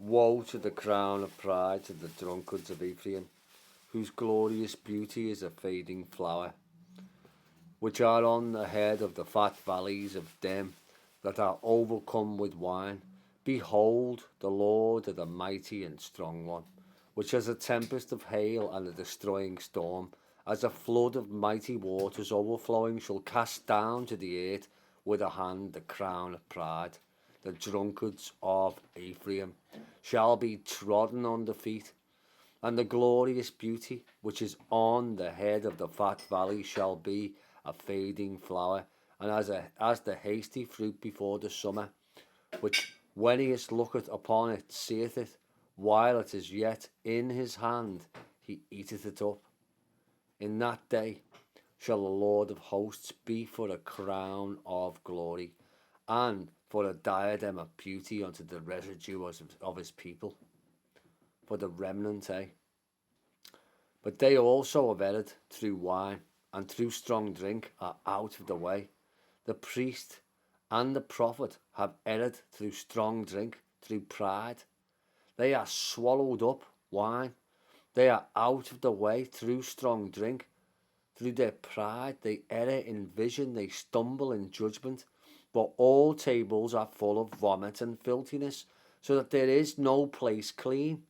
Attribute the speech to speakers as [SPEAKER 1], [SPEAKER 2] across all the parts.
[SPEAKER 1] Woe to the crown of pride to the drunkards of Ephraim, whose glorious beauty is a fading flower, which are on the head of the fat valleys of them that are overcome with wine. Behold, the Lord is a mighty and strong one, which has a tempest of hail and a destroying storm, as a flood of mighty waters overflowing, shall cast down to the earth with a hand the crown of pride. The drunkards of Ephraim shall be trodden under feet, and the glorious beauty which is on the head of the fat valley shall be a fading flower, and as the hasty fruit before the summer, which when he looketh upon it, seeth it, while it is yet in his hand, he eateth it up. In that day shall the Lord of hosts be for a crown of glory, and for a diadem of beauty unto the residue of his people, for the remnant, But they also have erred through wine, and through strong drink are out of the way. The priest and the prophet have erred through strong drink, through pride. They are swallowed up wine. They are out of the way through strong drink. Through their pride they err in vision, they stumble in judgment. But all tables are full of vomit and filthiness, so that there is no place clean.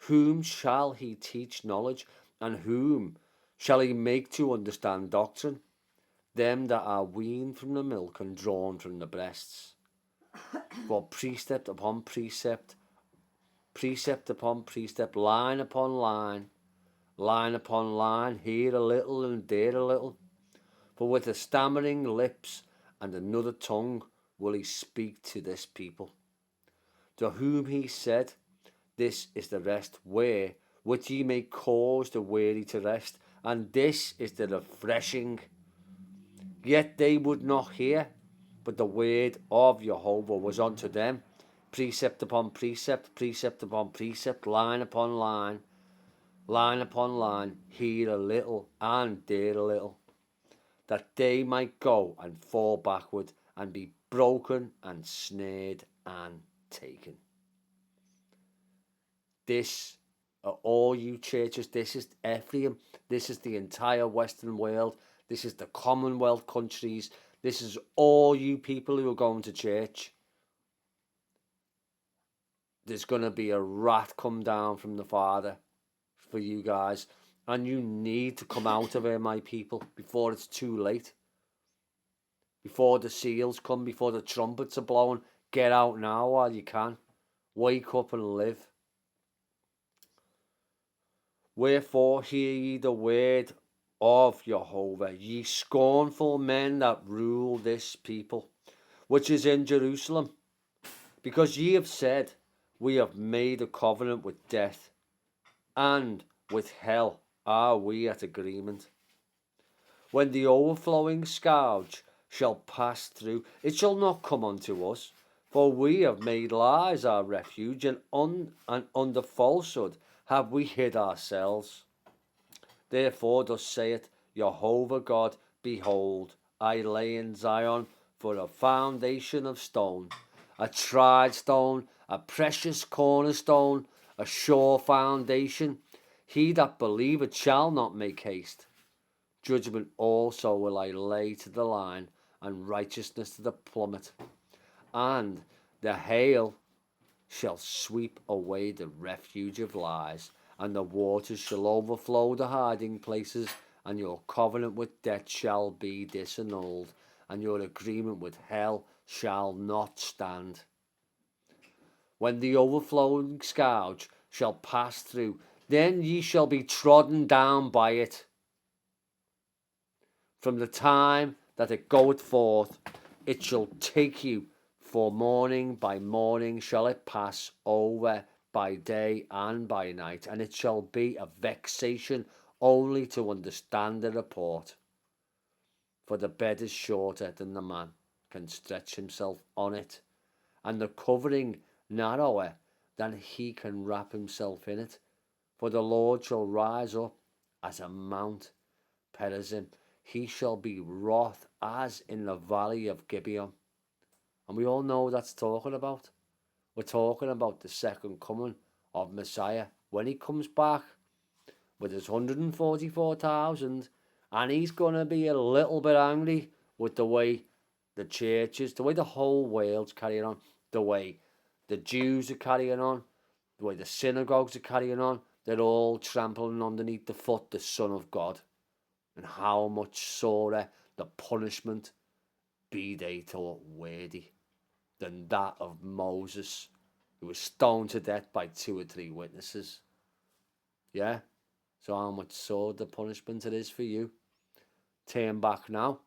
[SPEAKER 1] Whom shall he teach knowledge, and whom shall he make to understand doctrine? Them that are weaned from the milk and drawn from the breasts. For precept upon precept, precept upon precept, line upon line, line upon line, here a little and there a little. For with a stammering lips and another tongue will he speak to this people, to whom he said, this is the rest which ye may cause the weary to rest, and this is the refreshing. Yet they would not hear, but the word of Jehovah was unto them, precept upon precept, precept upon precept, line upon line, line upon line, here a little and there a little, that they might go and fall backward and be broken and snared and taken. This are all you churches. This is Ephraim. This is the entire Western world. This is the Commonwealth countries. This is all you people who are going to church. There's going to be a wrath come down from the Father for you guys. And you need to come out of here, my people, before it's too late. Before the seals come, before the trumpets are blowing. Get out now while you can. Wake up and live. Wherefore hear ye the word of Jehovah, ye scornful men that rule this people, which is in Jerusalem. Because ye have said, we have made a covenant with death, and with hell are we at agreement. When the overflowing scourge shall pass through, it shall not come unto us, for we have made lies our refuge, and under falsehood have we hid ourselves. Therefore thus saith Jehovah God, behold, I lay in Zion for a foundation of stone, a tried stone, a precious cornerstone, a sure foundation. He that believeth shall not make haste. Judgment also will I lay to the line, and righteousness to the plummet. And the hail shall sweep away the refuge of lies, and the waters shall overflow the hiding places, and your covenant with death shall be disannulled, and your agreement with hell shall not stand. When the overflowing scourge shall pass through, then ye shall be trodden down by it. From the time that it goeth forth, it shall take you, for morning by morning shall it pass over, by day and by night, and it shall be a vexation only to understand the report. For the bed is shorter than the man can stretch himself on it, and the covering narrower than he can wrap himself in it. For the Lord shall rise up as a Mount Perazim. He shall be wroth as in the valley of Gibeon. And we all know what that's talking about. We're talking about the second coming of Messiah when he comes back with his 144,000, and he's going to be a little bit angry with the way the churches, the way the whole world's carrying on, the way the Jews are carrying on, the way the synagogues are carrying on. They're all trampling underneath the foot the Son of God. And how much sorer the punishment be they to worthy than that of Moses, who was stoned to death by 2 or 3 witnesses. Yeah? So how much sorer the punishment it is for you. Turn back now.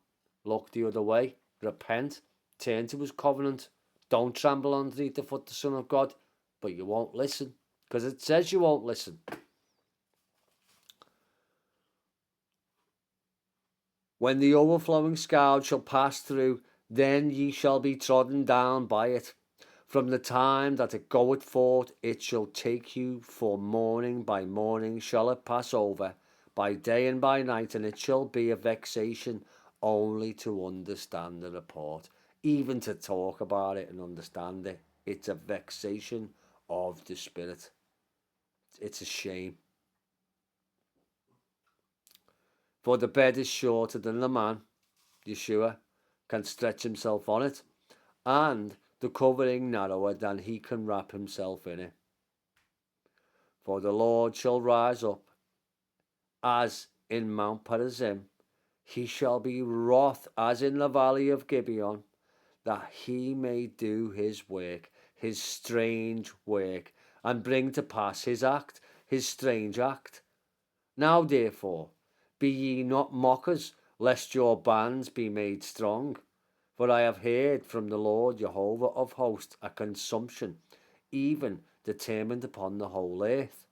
[SPEAKER 1] Look the other way. Repent. Turn to his covenant. Don't trample underneath the foot the Son of God. But you won't listen, because it says you won't listen. When the overflowing scourge shall pass through, then ye shall be trodden down by it. From the time that it goeth forth, it shall take you, for morning by morning shall it pass over, by day and by night, and it shall be a vexation only to understand the report. Even to talk about it and understand it, it's a vexation of the spirit. It's a shame. For the bed is shorter than the man, Yeshua, can stretch himself on it, and the covering narrower than he can wrap himself in it. For the Lord shall rise up as in Mount Perazim, he shall be wroth as in the valley of Gibeon, that he may do his work, his strange work, and bring to pass his act, his strange act. Now therefore, be ye not mockers, lest your bands be made strong. For I have heard from the Lord Jehovah of hosts a consumption, even determined upon the whole earth.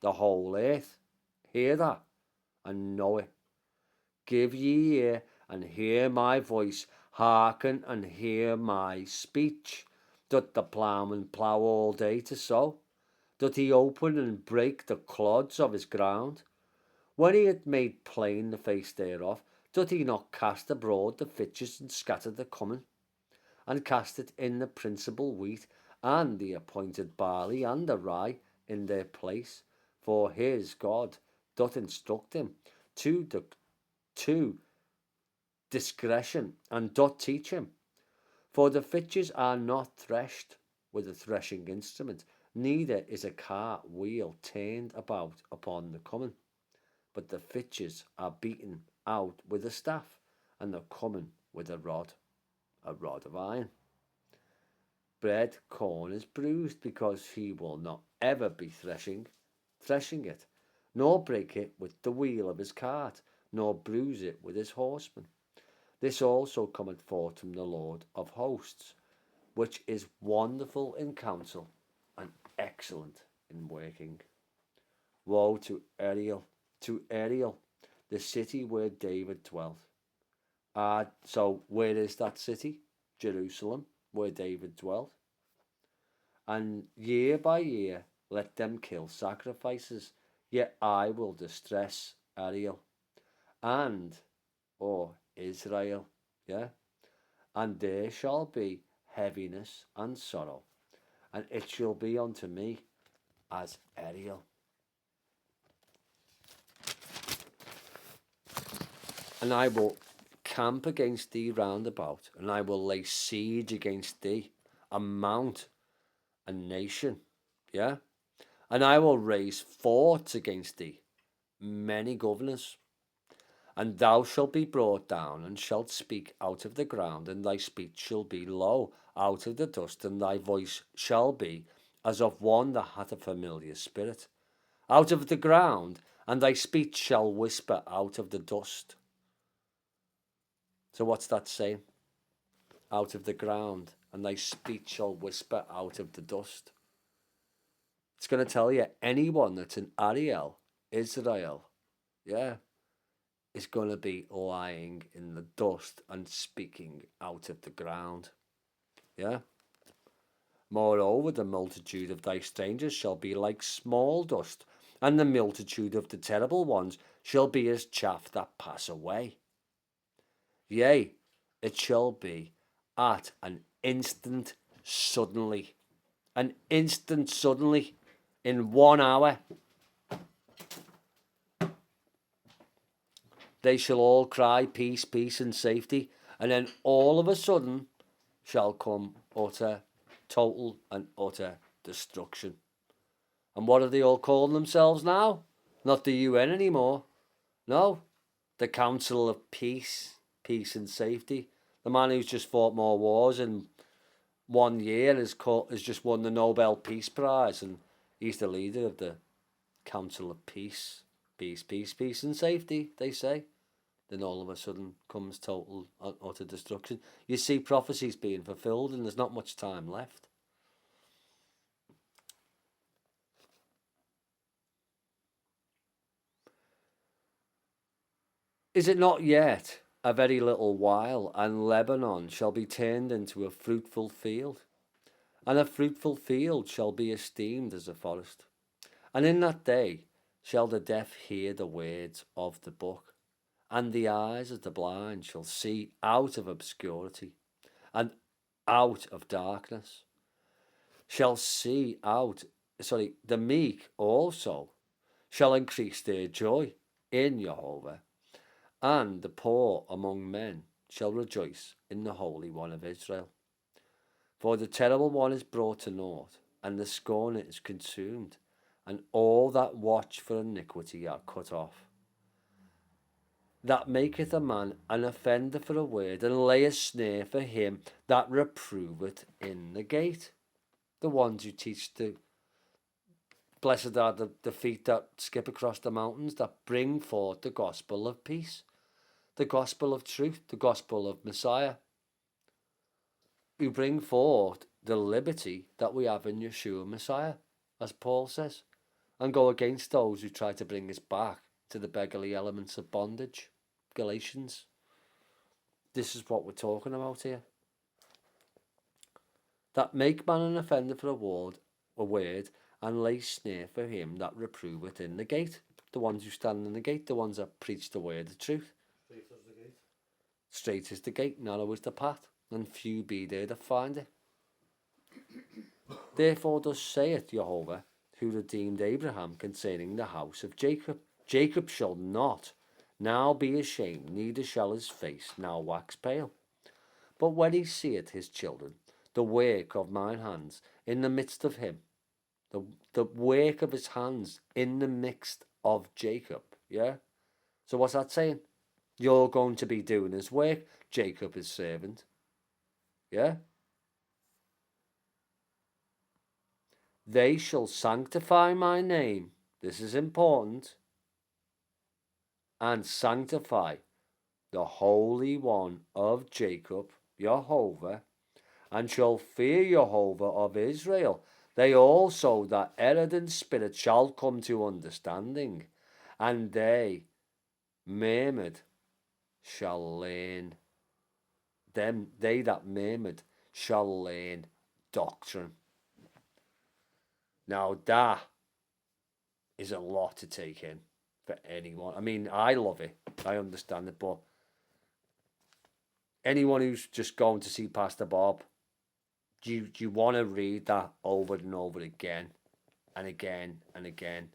[SPEAKER 1] The whole earth. Hear that and know it. Give ye ear and hear my voice. Hearken and hear my speech. Doth the ploughman plough all day to sow? Doth he open and break the clods of his ground? When he had made plain the face thereof, doth he not cast abroad the fitches and scatter the corn, and cast it in the principal wheat, and the appointed barley and the rye in their place? For his God doth instruct him to discretion, and doth teach him. For the fitches are not threshed with a threshing instrument, neither is a cart wheel turned about upon the common. But the fitches are beaten out with a staff, and the common with a rod of iron. Bread corn is bruised, because he will not ever be threshing it, nor break it with the wheel of his cart, nor bruise it with his horsemen. This also cometh forth from the Lord of hosts, which is wonderful in counsel and excellent in working. Woe to Ariel, the city where David dwelt. So where is that city? Jerusalem, where David dwelt. And year by year let them kill sacrifices, yet I will distress Ariel and Israel, and there shall be heaviness and sorrow, and it shall be unto me as Ariel. And I will camp against thee round about, and I will lay siege against thee, a mount, a nation, and I will raise forts against thee, many governors. And thou shalt be brought down, and shalt speak out of the ground, and thy speech shall be low out of the dust, and thy voice shall be as of one that hath a familiar spirit, out of the ground, and thy speech shall whisper out of the dust. So what's that saying? Out of the ground, and thy speech shall whisper out of the dust. It's going to tell you anyone that's an Ariel, Israel, is going to be lying in the dust and speaking out of the ground. Moreover, the multitude of thy strangers shall be like small dust, and the multitude of the terrible ones shall be as chaff that pass away. Yea, it shall be at an instant suddenly, an instant suddenly, in 1 hour, they shall all cry peace, peace and safety, and then all of a sudden shall come utter, total and utter destruction. And what are they all calling themselves now? Not the UN anymore. No, the Council of Peace, Peace and Safety. The man who's just fought more wars in 1 year has just won the Nobel Peace Prize, and he's the leader of the Council of Peace. Peace, peace, peace and safety, they say. Then all of a sudden comes total utter destruction. You see prophecies being fulfilled, and there's not much time left. Is it not yet a very little while, and Lebanon shall be turned into a fruitful field, and a fruitful field shall be esteemed as a forest? And in that day shall the deaf hear the words of the book, and the eyes of the blind shall see out of obscurity, and out of darkness shall see out. The meek also shall increase their joy in Jehovah, and the poor among men shall rejoice in the Holy One of Israel. For the terrible one is brought to naught, and the scorner is consumed, and all that watch for iniquity are cut off. That maketh a man an offender for a word, and lay a snare for him that reproveth in the gate. The ones who teach blessed are the feet that skip across the mountains, that bring forth the gospel of peace, the gospel of truth, the gospel of Messiah, who bring forth the liberty that we have in Yeshua Messiah, as Paul says, and go against those who try to bring us back to the beggarly elements of bondage. Galatians. This is what we're talking about here. That make man an offender for a word, and lay snare for him that reproveth in the gate. The ones who stand in the gate, the ones that preach the word of truth.
[SPEAKER 2] Straight is the gate.
[SPEAKER 1] Straight is the gate, narrow is the path, and few be there that find it. Therefore thus saith Jehovah, who redeemed Abraham concerning the house of Jacob. Jacob shall not now be ashamed, neither shall his face now wax pale. But when he seeth his children, the work of mine hands, in the midst of him, the work of his hands in the midst of Jacob, yeah? So what's that saying? You're going to be doing his work, Jacob his servant, yeah? They shall sanctify my name, this is important, and sanctify the Holy One of Jacob, Jehovah, and shall fear Jehovah of Israel. They also that erred in spirit shall come to understanding, and they murmured shall learn. They that murmured shall learn doctrine. Now that is a lot to take in for anyone. I mean, I love it. I understand it, but anyone who's just going to see Pastor Bob, do you want to read that over and over again and again and again?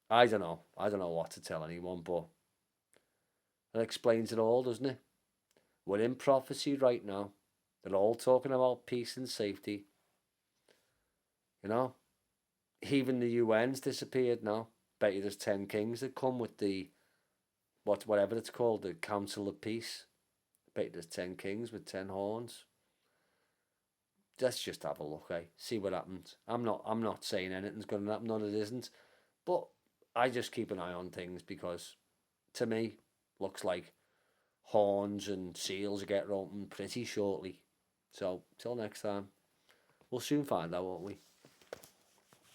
[SPEAKER 1] I don't know. I don't know what to tell anyone, but it explains it all, doesn't it? We're in prophecy right now. They're all talking about peace and safety. You know, even the UN's disappeared now. Bet you there's 10 kings that come with the whatever it's called, the Council of Peace. Bet you there's 10 kings with 10 horns. Let's just have a look, eh? See what happens. I'm not saying anything's going to happen, none it isn't. But I just keep an eye on things because, to me, looks like horns and seals get open pretty shortly. So, till next time, we'll soon find out, won't we?